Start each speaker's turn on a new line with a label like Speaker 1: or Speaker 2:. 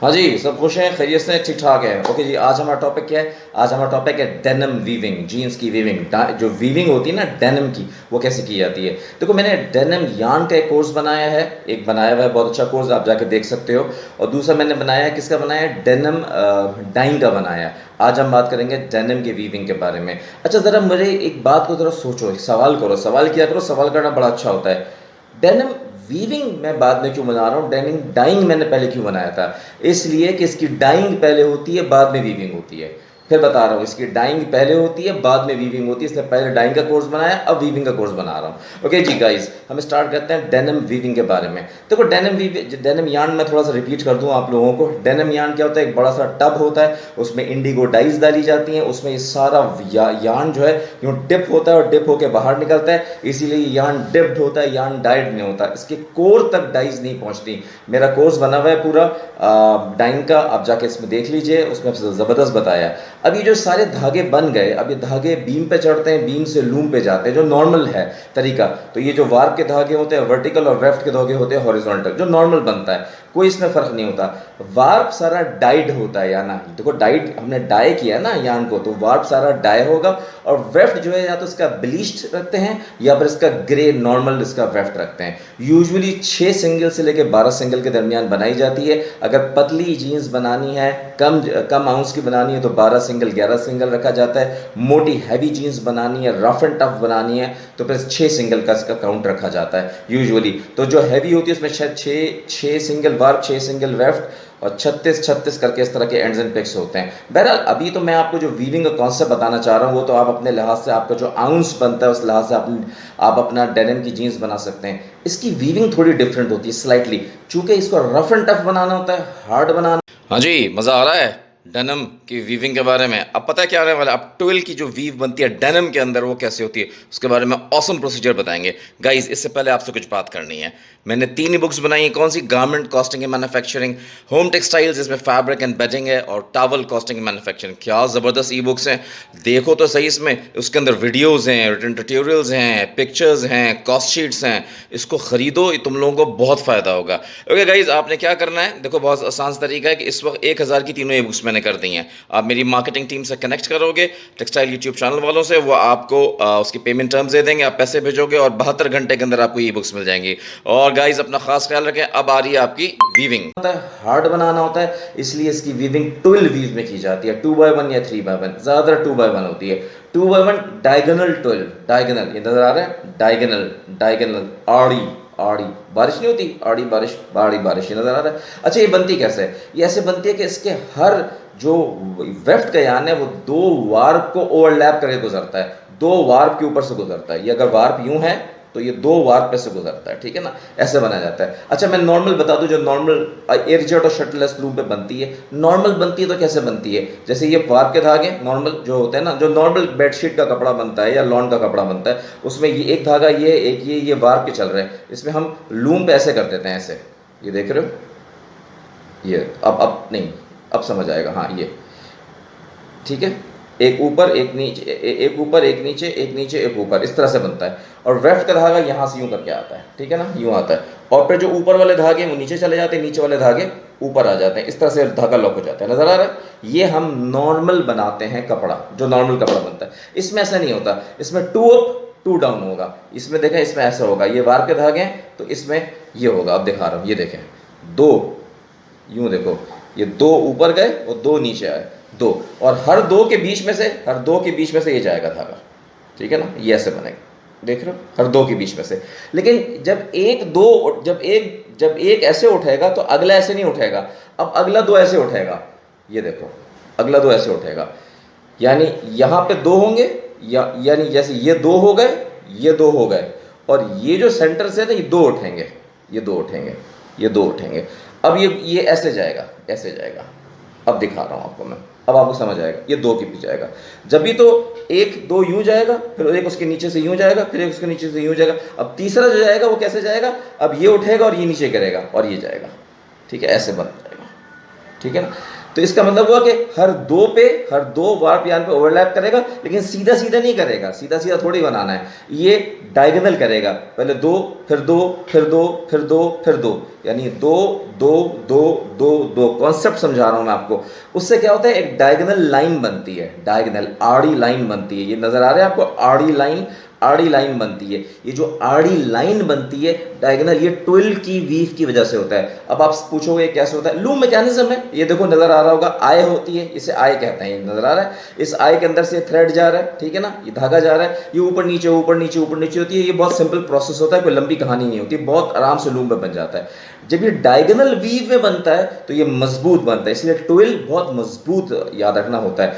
Speaker 1: हाँ जी, सब खुश हैं, खैरियत से ठीक ठाक है। ओके जी, आज हमारा टॉपिक क्या है? आज हमारा टॉपिक है डेनिम वीविंग, जीन्स की वीविंग। जो वीविंग होती है ना डेनिम की, वो कैसे की जाती है। देखो, मैंने डेनिम यार्न का एक कोर्स बनाया है, एक बनाया हुआ है बहुत अच्छा कोर्स, आप जाके देख सकते हो। और दूसरा मैंने बनाया है, किसका बनाया है? डेनिम डाइंग का बनाया है। आज हम बात करेंगे डेनिम के वीविंग के बारे में। अच्छा, ज़रा मेरे एक बात को ज़रा सोचो, एक सवाल करो, सवाल किया करो, सवाल करना बड़ा अच्छा होता है। डेनिम वीविंग मैं बाद में क्यों बना रहा हूँ, डेनिम डाइंग मैंने पहले क्यों बनाया था? इसलिए कि इसकी डाइंग पहले होती है, बाद में वीविंग होती है। फिर बता रहा हूँ, इसकी डाइंग पहले होती है, बाद में वीविंग होती है। इसलिए पहले डाइंग का कोर्स बनाया, अब वीविंग का कोर्स बना रहा हूँ। ओके जी गाइस, हम स्टार्ट करते हैं डेनिम वीविंग के बारे में। देखो, डेनिम यार्न मैं थोड़ा सा रिपीट कर दूँ आप लोगों को। डेनिम यार्न क्या होता है? एक बड़ा सा टब होता है, उसमें इंडिगो डाइज डाली जाती हैं, उसमें ये सारा यार्न जो है यूँ डिप होता है और डिप होकर बाहर निकलता है। इसीलिए यार्न डिप्ड होता है, यार्न डाइड नहीं होता, इसके कोर तक डाइज नहीं पहुंचती। मेरा कोर्स बना हुआ है पूरा डाइंग का, आप जाके इसमें देख लीजिए, उसमें ज़बरदस्त बताया। अब ये जो सारे धागे बन गए, अब ये धागे बीम पे चढ़ते हैं, बीम से लूम पे जाते हैं, जो नॉर्मल है तरीका। तो ये जो वार्प के धागे होते हैं वर्टिकल, और वेफ्ट के धागे होते हैं हॉरिजॉन्टल, जो नॉर्मल बनता है, कोई इसमें फर्क नहीं होता। वार्प सारा डाइड होता है, या ना, देखो डाइड हमने डाई किया ना यार्न को, तो वार्प सारा डाई होगा। और वेफ्ट जो है, या तो इसका ब्लीच्ड रखते हैं, या फिर इसका ग्रे नॉर्मल इसका वेफ्ट रखते हैं। यूजुअली 6 सिंगल से लेकर 12 सिंगल के दरमियान बनाई जाती है। अगर पतली जीन्स बनानी है, कम कम आउंस की बनानी है, तो 12 सिंगल 11 सिंगल रखा जाता है। मोटी हैवी जीन्स बनानी है, रफ एंड टफ बनानी है, तो फिर 6 सिंगल का इसका काउंट रखा जाता है यूजुअली। तो जो हैवी होती है उसमें शायद 6 सिंगल वार्प, 6 सिंगल वेफ्ट, और 36 करके इस तरह के एंड्स एंड पिक्स होते हैं। बहरहाल अभी तो मैं आपको जो वीविंग का कॉन्सेप्ट बताना चाह रहा हूँ, वो तो आप अपने लिहाज से, आपका जो आउंस बनता है उस लिहाज से आप अपना डेनिम की जीन्स बना सकते हैं। इसकी वीविंग थोड़ी डिफरेंट होती है स्लाइटली, चूंकि इसको रफ एंड टफ बनाना होता है, हार्ड बनाना। हाँ जी, मज़ा आ रहा है डेनिम की वीविंग के बारे में। अब पता है क्या आने वाला है? अब ट्विल की जो वीव बनती है डेनिम के अंदर, वो कैसे होती है, उसके बारे में ऑसम प्रोसीजर बताएंगे गाइस। इससे पहले आपसे कुछ बात करनी है। मैंने 3 ही बुक्स बनाई हैं। कौन सी? Garment costing and manufacturing, home textiles जिसमें फैब्रिक एंड बेडिंग है, और टावल कॉस्टिंग एंड मैन्युफैक्चरिंग। क्या ज़बरदस्त ई बुक्स हैं, देखो तो सही। इसमें उसके अंदर वीडियोज़ हैं, रिटन ट्यूटोरियल्स हैं, पिक्चर्स हैं, कॉस्ट शीट्स हैं। इसको ख़रीदो, तुम लोगों को बहुत फ़ायदा होगा। ओके गाइज, आपने क्या करना है, देखो बहुत आसान तरीका है कि इस वक्त 1000 की तीनों ई बुक्स मैंने कर दी हैं। आप मेरी मार्केटिंग टीम से कनेक्ट करोगे, टेक्सटाइल यूट्यूब चैनल वालों से, वो आपको उसकी पेमेंट टर्म्स दे देंगे, आप पैसे भेजोगे और 72 घंटे के अंदर आपको ई बुक्स मिल जाएंगी। और गाइज अपना खास ख्याल रखें। अब आ रही है आपकी वीविंग। हार्ड बनाना होता है, इसलिए इसकी वीविंग 12 वीव में की जाती है, 2x1 या 3x1, ज़्यादातर 2x1 होती है। 2x1 डायगोनल 12, डायगोनल, ये नजर आ रहा है, डायगोनल डायगोनल, आड़ी आड़ी, बारिश नहीं होती, आड़ी बारिश, बाड़ी बारिश, ये नजर आ रहा है। अच्छा, ये बनती कैसे है? ये ऐसे बनती है कि इसके हर जो वेफ्ट का यान है, वो 2 वार्प को ओवरलैप करके गुजरता है, 2 वार्प के ऊपर से गुजरता है। ये अगर वार्प यूं है तो ये 2 वार्प पे से गुजरता है, ठीक है ना, ऐसे बनाया जाता है। अच्छा, मैं नॉर्मल बता दूं, जो नॉर्मल एयरजेट और शटललेस लूप पे बनती है, नॉर्मल बनती है तो कैसे बनती है? जैसे ये वार्प के धागे नॉर्मल जो होते हैं ना, जो नॉर्मल बेडशीट का कपड़ा बनता है या लॉन का कपड़ा बनता है, उसमें ये एक धागा, ये एक ये वार्प के चल रहे हैं, इसमें हम लूम पे ऐसे कर देते हैं, ऐसे, ये देख रहे हो, ये अब नहीं, अब समझ आएगा, हाँ ये ठीक है, एक ऊपर एक नीचे, एक ऊपर एक नीचे, एक नीचे एक ऊपर, इस तरह से बनता है। और वेफ्ट का धागा यहाँ से यूं करके आता है, ठीक है ना, यूं आता है। और फिर जो ऊपर वाले धागे वो नीचे चले जाते हैं, नीचे वाले धागे ऊपर आ जाते हैं, इस तरह से धागा लॉक हो जाता है। नजर आ रहा है? ये हम नॉर्मल बनाते हैं कपड़ा, जो नॉर्मल कपड़ा बनता है। इसमें ऐसा नहीं होता, इसमें 2 अप 2 डाउन होगा। इसमें देखें, इसमें ऐसा होगा, ये वार के धागे हैं तो इसमें ये होगा। अब दिखा रहा हूँ, ये देखें, 2 यूं देखो, ये 2 ऊपर गए और 2 नीचे आए, 2, और हर 2 के बीच में से, हर 2 के बीच में से ये जाएगा धागा, ठीक है ना, ये ऐसे बनेगा, देख रहे हो, हर 2 के बीच में से। लेकिन जब एक ऐसे उठेगा तो अगला ऐसे नहीं उठेगा, अब अगला 2 ऐसे उठेगा, ये देखो, अगला 2 ऐसे उठेगा, यानी यहाँ पे 2 होंगे, यानी जैसे ये 2 हो गए, ये 2 हो गए, और ये जो सेंटर से ना, ये 2 उठेंगे, ये 2 उठेंगे, ये 2 उठेंगे। अब ये ऐसे जाएगा, ऐसे जाएगा। अब दिखा रहा हूं आपको मैं, अब आपको समझ आएगा, ये 2 के पीछे जाएगा। जब भी तो 1 2 यूं जाएगा, फिर एक उसके नीचे से यूं जाएगा, फिर एक उसके नीचे से यूं जाएगा। अब तीसरा जो जाएगा वो कैसे जाएगा? अब ये उठेगा और ये नीचे गिरेगा और ये जाएगा, ठीक है, ऐसे बन जाएगा, ठीक है ना। तो इसका मतलब हुआ कि हर दो वार्प यार्न पे ओवरलैप करेगा, लेकिन सीधा सीधा नहीं करेगा, सीधा सीधा थोड़ी बनाना है, ये डायगोनल करेगा, पहले दो फिर दो फिर दो फिर दो फिर दो, यानी दो दो दो दो दो, कॉन्सेप्ट समझा रहा हूं मैं आपको। उससे क्या होता है, एक डायगोनल लाइन बनती है, डायगोनल आड़ी लाइन बनती है, ये नजर आ रहा है आपको, आड़ी लाइन बनती है। ये जो आड़ी लाइन बनती है डायगोनल, ये ट्विल की वीव की वजह से होता है। अब आप पूछोगे कैसे होता है, लूम मैकेनिज्म है, ये देखो नजर आ रहा होगा, आय होती है, इसे आय कहते हैं, ये नजर आ रहा है, इस आय के अंदर से थ्रेड जा रहा है, ठीक है ना, ये धागा जा रहा है, ये ऊपर नीचे ऊपर नीचे ऊपर नीचे होती है, ये बहुत सिंपल प्रोसेस होता है, कोई लंबी कहानी नहीं होती, बहुत आराम से लूम में बन जाता है। जब ये डायगोनल वीव में बनता है तो ये मजबूत बनता है, इसलिए ट्विल बहुत मजबूत याद रखना होता है।